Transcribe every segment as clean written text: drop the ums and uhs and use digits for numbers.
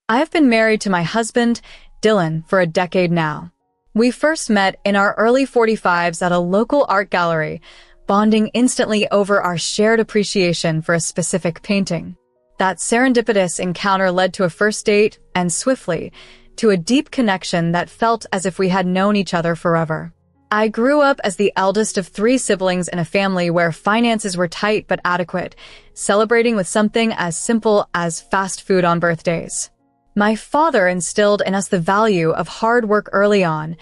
I have been married to my husband, Dylan, for a decade now. We first met in our early 45s at a local art gallery, bonding instantly over our shared appreciation for a specific painting. That serendipitous encounter led to a first date, and swiftly, to a deep connection that felt as if we had known each other forever. I grew up as the eldest of 3 siblings in a family where finances were tight but adequate, celebrating with something as simple as fast food on birthdays. My father instilled in us the value of hard work early on,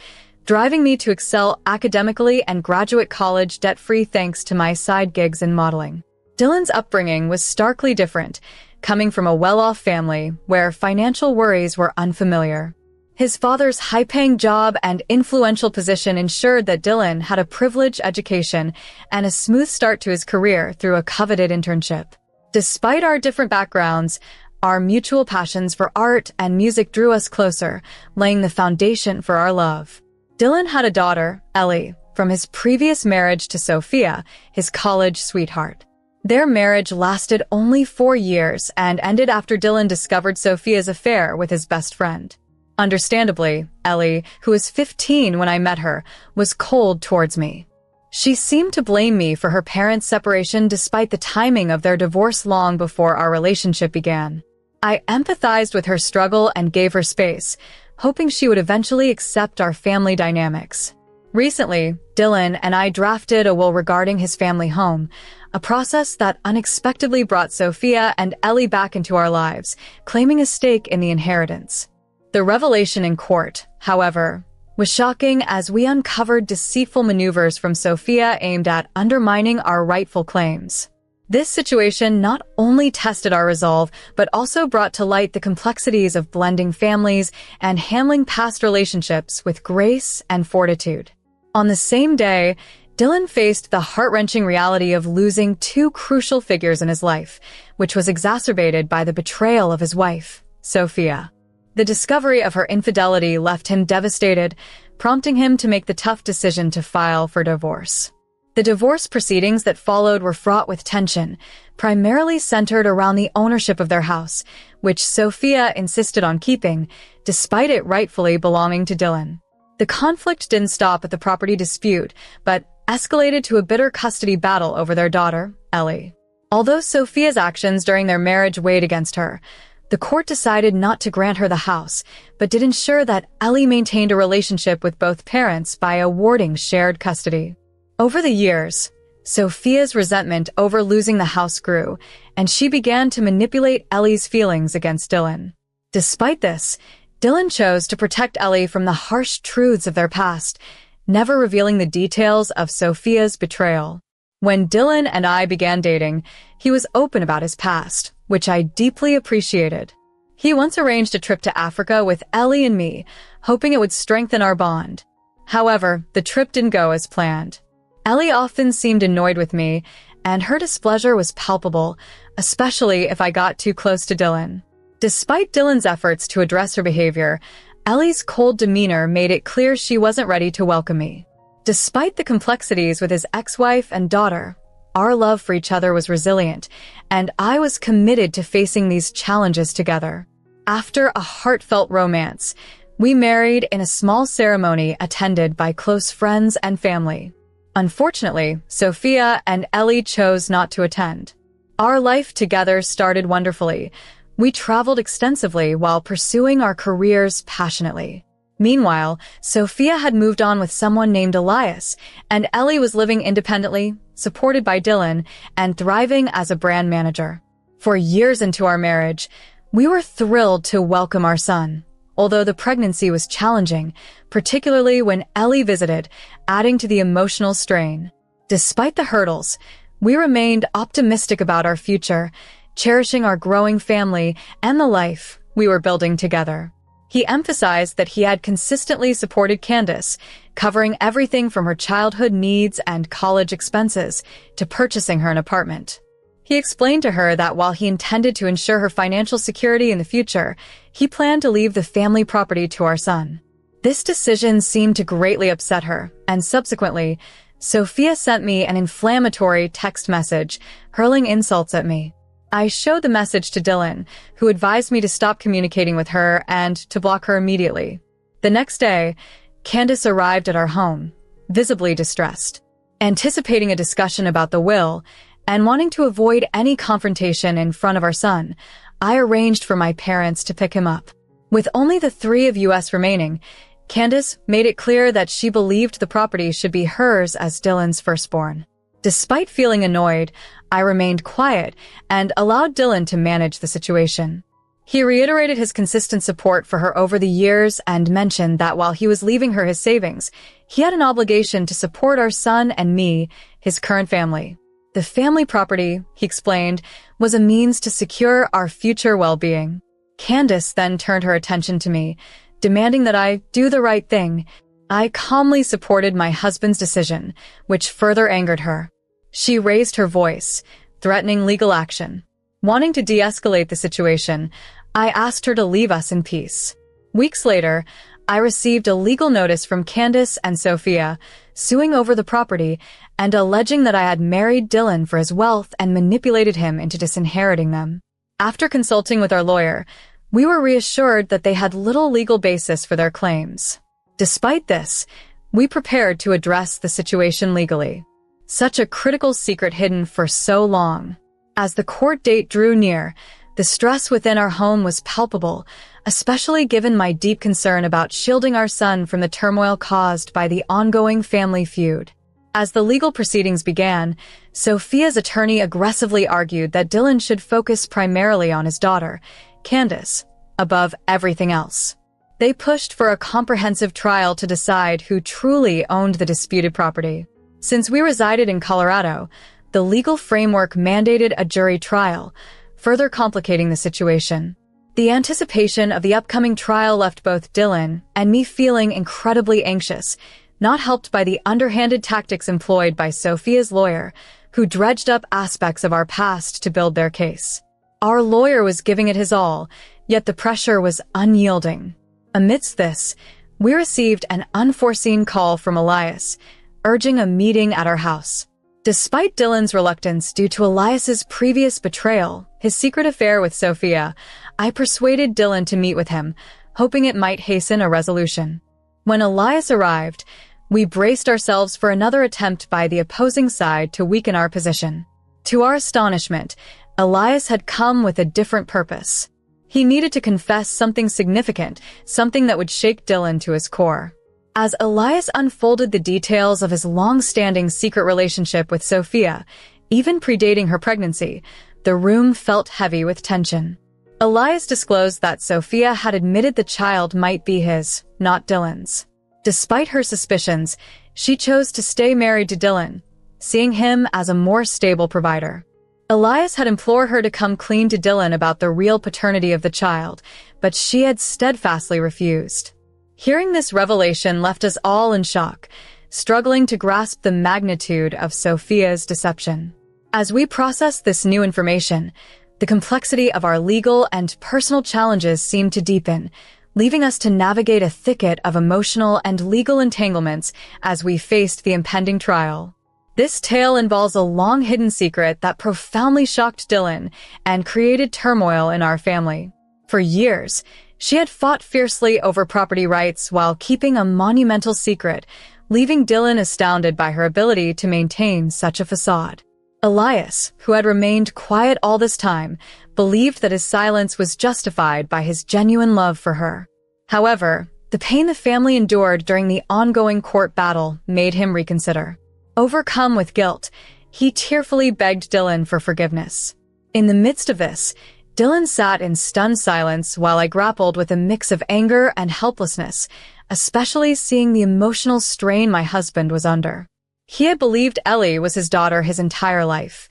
driving me to excel academically and graduate college debt-free thanks to my side gigs in modeling. Dylan's upbringing was starkly different, coming from a well-off family where financial worries were unfamiliar. His father's high-paying job and influential position ensured that Dylan had a privileged education and a smooth start to his career through a coveted internship. Despite our different backgrounds, our mutual passions for art and music drew us closer, laying the foundation for our love. Dylan had a daughter, Ellie, from his previous marriage to Sophia, his college sweetheart. Their marriage lasted only 4 years and ended after Dylan discovered Sophia's affair with his best friend. Understandably, Ellie, who was 15 when I met her, was cold towards me. She seemed to blame me for her parents' separation despite the timing of their divorce long before our relationship began. I empathized with her struggle and gave her space, hoping she would eventually accept our family dynamics. Recently, Dylan and I drafted a will regarding his family home, a process that unexpectedly brought Sophia and Ellie back into our lives, claiming a stake in the inheritance. The revelation in court, however, was shocking as we uncovered deceitful maneuvers from Sophia aimed at undermining our rightful claims. This situation not only tested our resolve, but also brought to light the complexities of blending families and handling past relationships with grace and fortitude. On the same day, Dylan faced the heart-wrenching reality of losing 2 crucial figures in his life, which was exacerbated by the betrayal of his wife, Sophia. The discovery of her infidelity left him devastated, prompting him to make the tough decision to file for divorce. The divorce proceedings that followed were fraught with tension, primarily centered around the ownership of their house, which Sophia insisted on keeping, despite it rightfully belonging to Dylan. The conflict didn't stop at the property dispute, but escalated to a bitter custody battle over their daughter, Ellie. Although Sophia's actions during their marriage weighed against her, the court decided not to grant her the house, but did ensure that Ellie maintained a relationship with both parents by awarding shared custody. Over the years, Sophia's resentment over losing the house grew, and she began to manipulate Ellie's feelings against Dylan. Despite this, Dylan chose to protect Ellie from the harsh truths of their past, never revealing the details of Sophia's betrayal. When Dylan and I began dating, he was open about his past, which I deeply appreciated. He once arranged a trip to Africa with Ellie and me, hoping it would strengthen our bond. However, the trip didn't go as planned. Ellie often seemed annoyed with me, and her displeasure was palpable, especially if I got too close to Dylan. Despite Dylan's efforts to address her behavior, Ellie's cold demeanor made it clear she wasn't ready to welcome me. Despite the complexities with his ex-wife and daughter, our love for each other was resilient, and I was committed to facing these challenges together. After a heartfelt romance, we married in a small ceremony attended by close friends and family. Unfortunately, Sophia and Ellie chose not to attend. Our life together started wonderfully. We traveled extensively while pursuing our careers passionately. Meanwhile, Sophia had moved on with someone named Elias, and Ellie was living independently, supported by Dylan, and thriving as a brand manager. For years into our marriage, we were thrilled to welcome our son, although the pregnancy was challenging, particularly when Ellie visited, adding to the emotional strain. Despite the hurdles, we remained optimistic about our future, cherishing our growing family and the life we were building together. He emphasized that he had consistently supported Candace, covering everything from her childhood needs and college expenses to purchasing her an apartment. He explained to her that while he intended to ensure her financial security in the future, he planned to leave the family property to our son. This decision seemed to greatly upset her, and subsequently, Sophia sent me an inflammatory text message, hurling insults at me. I showed the message to Dylan, who advised me to stop communicating with her and to block her immediately. The next day, Candace arrived at our home, visibly distressed. Anticipating a discussion about the will, and wanting to avoid any confrontation in front of our son, I arranged for my parents to pick him up. With only the three of us remaining, Candace made it clear that she believed the property should be hers as Dylan's firstborn. Despite feeling annoyed, I remained quiet and allowed Dylan to manage the situation. He reiterated his consistent support for her over the years and mentioned that while he was leaving her his savings, he had an obligation to support our son and me, his current family. The family property, he explained, was a means to secure our future well-being. Candace then turned her attention to me, demanding that I do the right thing. I calmly supported my husband's decision, which further angered her. She raised her voice, threatening legal action. Wanting to de-escalate the situation, I asked her to leave us in peace. Weeks later, I received a legal notice from Candace and Sophia, suing over the property and alleging that I had married Dylan for his wealth and manipulated him into disinheriting them. After consulting with our lawyer, we were reassured that they had little legal basis for their claims. Despite this, we prepared to address the situation legally. Such a critical secret hidden for so long. As the court date drew near, the stress within our home was palpable, especially given my deep concern about shielding our son from the turmoil caused by the ongoing family feud. As the legal proceedings began, Sophia's attorney aggressively argued that Dylan should focus primarily on his daughter, Candace, above everything else. They pushed for a comprehensive trial to decide who truly owned the disputed property. Since we resided in Colorado, the legal framework mandated a jury trial, further complicating the situation. The anticipation of the upcoming trial left both Dylan and me feeling incredibly anxious, not helped by the underhanded tactics employed by Sophia's lawyer, who dredged up aspects of our past to build their case. Our lawyer was giving it his all, yet the pressure was unyielding. Amidst this, we received an unforeseen call from Elias, urging a meeting at our house. Despite Dylan's reluctance due to Elias's previous betrayal, his secret affair with Sophia, I persuaded Dylan to meet with him, hoping it might hasten a resolution. When Elias arrived, we braced ourselves for another attempt by the opposing side to weaken our position. To our astonishment, Elias had come with a different purpose. He needed to confess something significant, something that would shake Dylan to his core. As Elias unfolded the details of his long-standing secret relationship with Sophia, even predating her pregnancy, the room felt heavy with tension. Elias disclosed that Sophia had admitted the child might be his, not Dylan's. Despite her suspicions, she chose to stay married to Dylan, seeing him as a more stable provider. Elias had implored her to come clean to Dylan about the real paternity of the child, but she had steadfastly refused. Hearing this revelation left us all in shock, struggling to grasp the magnitude of Sophia's deception. As we processed this new information, the complexity of our legal and personal challenges seemed to deepen, leaving us to navigate a thicket of emotional and legal entanglements as we faced the impending trial. This tale involves a long-hidden secret that profoundly shocked Dylan and created turmoil in our family. For years, she had fought fiercely over property rights while keeping a monumental secret, leaving Dylan astounded by her ability to maintain such a facade. Elias, who had remained quiet all this time, believed that his silence was justified by his genuine love for her. However, the pain the family endured during the ongoing court battle made him reconsider. Overcome with guilt, he tearfully begged Dylan for forgiveness. In the midst of this, Dylan sat in stunned silence while I grappled with a mix of anger and helplessness, especially seeing the emotional strain my husband was under. He had believed Ellie was his daughter his entire life,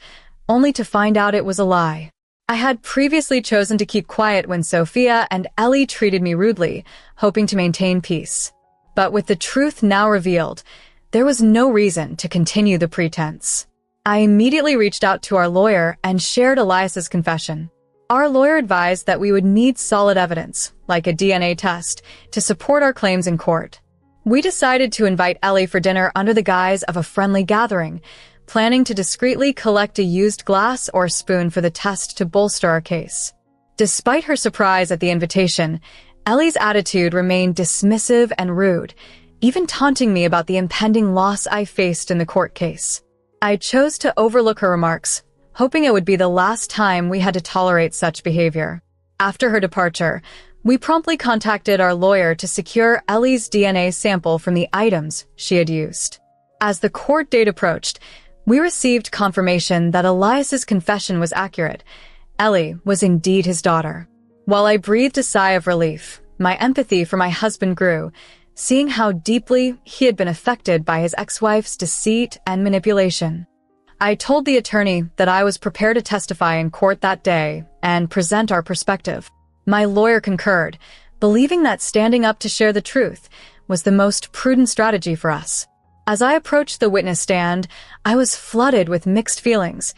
only to find out it was a lie. I had previously chosen to keep quiet when Sophia and Ellie treated me rudely, hoping to maintain peace. But with the truth now revealed, there was no reason to continue the pretense. I immediately reached out to our lawyer and shared Elias's confession. Our lawyer advised that we would need solid evidence, like a DNA test, to support our claims in court. We decided to invite Ellie for dinner under the guise of a friendly gathering, planning to discreetly collect a used glass or spoon for the test to bolster our case. Despite her surprise at the invitation, Ellie's attitude remained dismissive and rude, even taunting me about the impending loss I faced in the court case. I chose to overlook her remarks, hoping it would be the last time we had to tolerate such behavior. After her departure, we promptly contacted our lawyer to secure Ellie's DNA sample from the items she had used. As the court date approached, we received confirmation that Elias's confession was accurate. Ellie was indeed his daughter. While I breathed a sigh of relief, my empathy for my husband grew, seeing how deeply he had been affected by his ex-wife's deceit and manipulation. I told the attorney that I was prepared to testify in court that day and present our perspective. My lawyer concurred, believing that standing up to share the truth was the most prudent strategy for us. As I approached the witness stand, I was flooded with mixed feelings: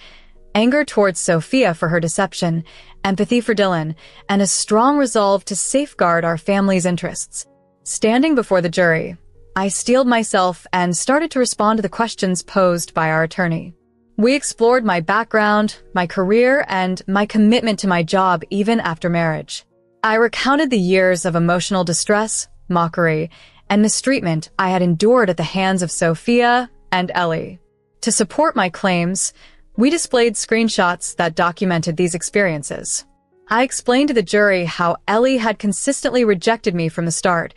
anger towards Sophia for her deception, empathy for Dylan, and a strong resolve to safeguard our family's interests. Standing before the jury, I steeled myself and started to respond to the questions posed by our attorney. We explored my background, my career, and my commitment to my job even after marriage. I recounted the years of emotional distress, mockery, and mistreatment I had endured at the hands of Sophia and Ellie. To support my claims, we displayed screenshots that documented these experiences. I explained to the jury how Ellie had consistently rejected me from the start,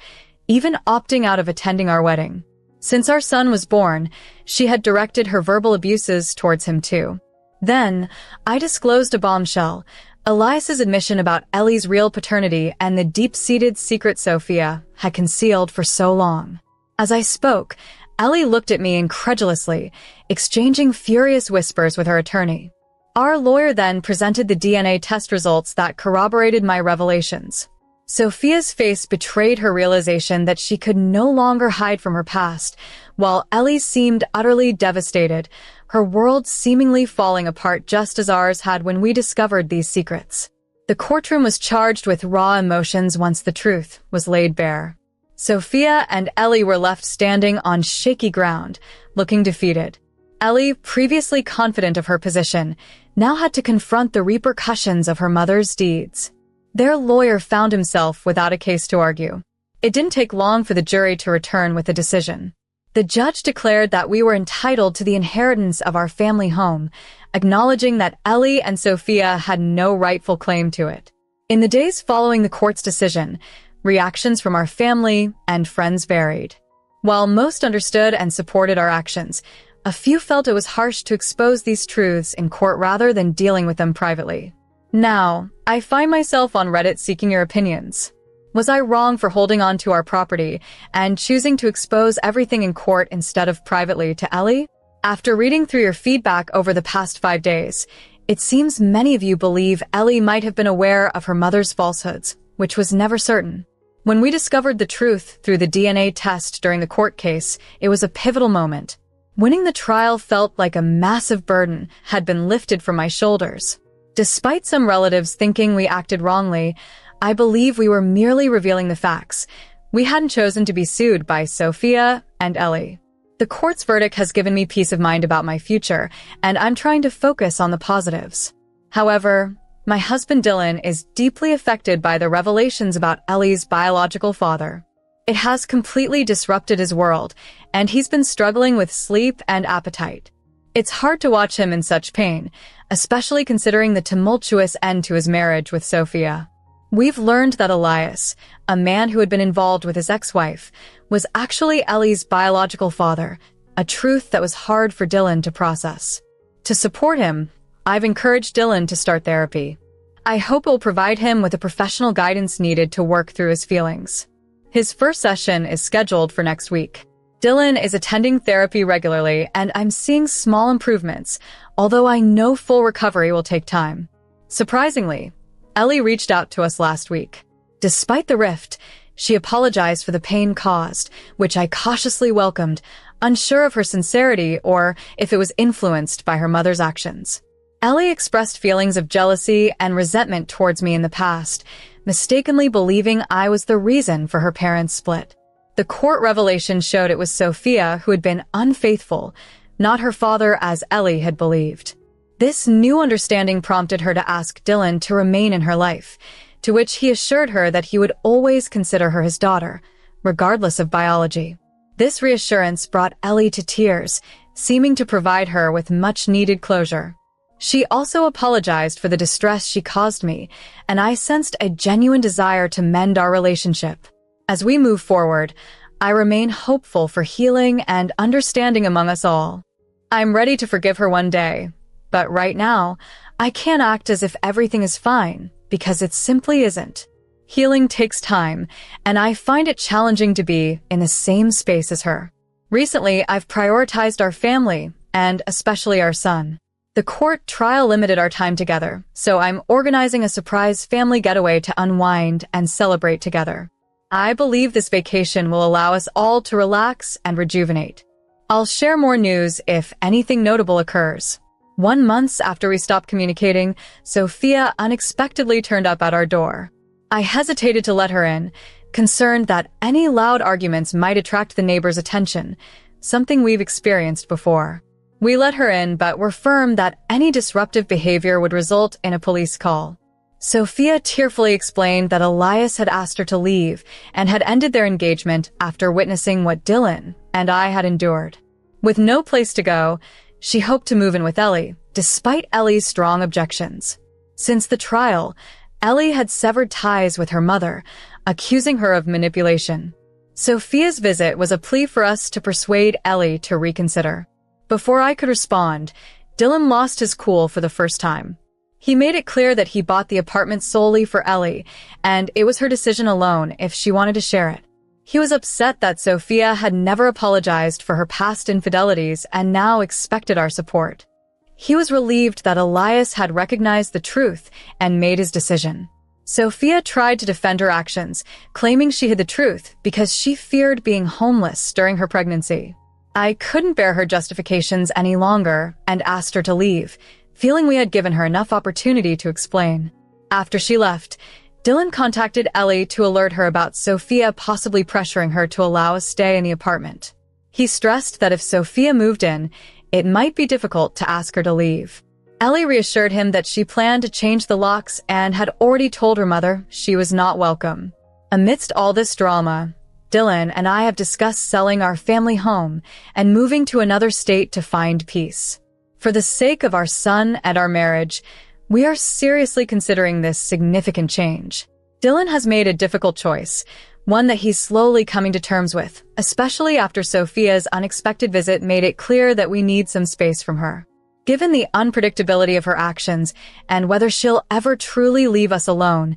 even opting out of attending our wedding. Since our son was born, she had directed her verbal abuses towards him too. Then, I disclosed a bombshell: Elias's admission about Ellie's real paternity and the deep-seated secret Sophia had concealed for so long. As I spoke, Ellie looked at me incredulously, exchanging furious whispers with her attorney. Our lawyer then presented the DNA test results that corroborated my revelations. Sophia's face betrayed her realization that she could no longer hide from her past, while Ellie seemed utterly devastated, her world seemingly falling apart just as ours had when we discovered these secrets. The courtroom was charged with raw emotions once the truth was laid bare. Sophia and Ellie were left standing on shaky ground, looking defeated. Ellie, previously confident of her position, now had to confront the repercussions of her mother's deeds. Their lawyer found himself without a case to argue. It didn't take long for the jury to return with a decision. The judge declared that we were entitled to the inheritance of our family home, acknowledging that Ellie and Sophia had no rightful claim to it. In the days following the court's decision, reactions from our family and friends varied. While most understood and supported our actions, a few felt it was harsh to expose these truths in court rather than dealing with them privately. Now, I find myself on Reddit seeking your opinions. Was I wrong for holding on to our property and choosing to expose everything in court instead of privately to Ellie? After reading through your feedback over the past 5 days, it seems many of you believe Ellie might have been aware of her mother's falsehoods, which was never certain. When we discovered the truth through the DNA test during the court case, it was a pivotal moment. Winning the trial felt like a massive burden had been lifted from my shoulders. Despite some relatives thinking we acted wrongly, I believe we were merely revealing the facts. We hadn't chosen to be sued by Sophia and Ellie. The court's verdict has given me peace of mind about my future, and I'm trying to focus on the positives. However, my husband Dylan is deeply affected by the revelations about Ellie's biological father. It has completely disrupted his world, and he's been struggling with sleep and appetite. It's hard to watch him in such pain, especially considering the tumultuous end to his marriage with Sophia. We've learned that Elias, a man who had been involved with his ex-wife, was actually Ellie's biological father, a truth that was hard for Dylan to process. To support him, I've encouraged Dylan to start therapy. I hope it will provide him with the professional guidance needed to work through his feelings. His first session is scheduled for next week. Dylan is attending therapy regularly, and I'm seeing small improvements, although I know full recovery will take time. Surprisingly, Ellie reached out to us last week. Despite the rift, she apologized for the pain caused, which I cautiously welcomed, unsure of her sincerity or if it was influenced by her mother's actions. Ellie expressed feelings of jealousy and resentment towards me in the past, mistakenly believing I was the reason for her parents' split. The court revelation showed it was Sophia who had been unfaithful, not her father as Ellie had believed. This new understanding prompted her to ask Dylan to remain in her life, to which he assured her that he would always consider her his daughter, regardless of biology. This reassurance brought Ellie to tears, seeming to provide her with much-needed closure. She also apologized for the distress she caused me, and I sensed a genuine desire to mend our relationship. As we move forward, I remain hopeful for healing and understanding among us all. I'm ready to forgive her one day, but right now, I can't act as if everything is fine, because it simply isn't. Healing takes time, and I find it challenging to be in the same space as her. Recently, I've prioritized our family, and especially our son. The court trial limited our time together, so I'm organizing a surprise family getaway to unwind and celebrate together. I believe this vacation will allow us all to relax and rejuvenate. I'll share more news if anything notable occurs. 1 month after we stopped communicating, Sophia unexpectedly turned up at our door. I hesitated to let her in, concerned that any loud arguments might attract the neighbors' attention, something we've experienced before. We let her in, but were firm that any disruptive behavior would result in a police call. Sophia tearfully explained that Elias had asked her to leave and had ended their engagement after witnessing what Dylan and I had endured. With no place to go, she hoped to move in with Ellie, despite Ellie's strong objections. Since the trial, Ellie had severed ties with her mother, accusing her of manipulation. Sophia's visit was a plea for us to persuade Ellie to reconsider. Before I could respond, Dylan lost his cool for the first time. He made it clear that he bought the apartment solely for Ellie, and it was her decision alone if she wanted to share it. He was upset that Sophia had never apologized for her past infidelities and now expected our support. He was relieved that Elias had recognized the truth and made his decision. Sophia tried to defend her actions, claiming she hid the truth because she feared being homeless during her pregnancy. I couldn't bear her justifications any longer and asked her to leave, feeling we had given her enough opportunity to explain. After she left, Dylan contacted Ellie to alert her about Sophia possibly pressuring her to allow a stay in the apartment. He stressed that if Sophia moved in, it might be difficult to ask her to leave. Ellie reassured him that she planned to change the locks and had already told her mother she was not welcome. Amidst all this drama, Dylan and I have discussed selling our family home and moving to another state to find peace. For the sake of our son and our marriage, we are seriously considering this significant change. Dylan has made a difficult choice, one that he's slowly coming to terms with, especially after Sophia's unexpected visit made it clear that we need some space from her. Given the unpredictability of her actions and whether she'll ever truly leave us alone,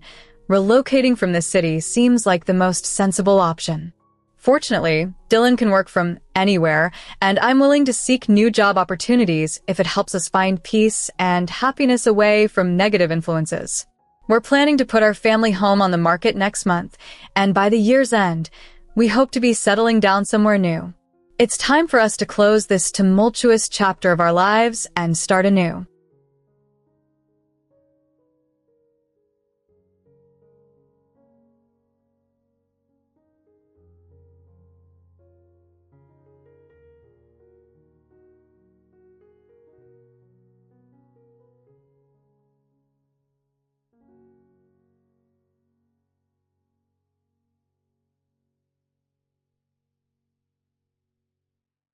relocating from this city seems like the most sensible option. Fortunately, Dylan can work from anywhere, and I'm willing to seek new job opportunities if it helps us find peace and happiness away from negative influences. We're planning to put our family home on the market next month, and by the year's end, we hope to be settling down somewhere new. It's time for us to close this tumultuous chapter of our lives and start anew.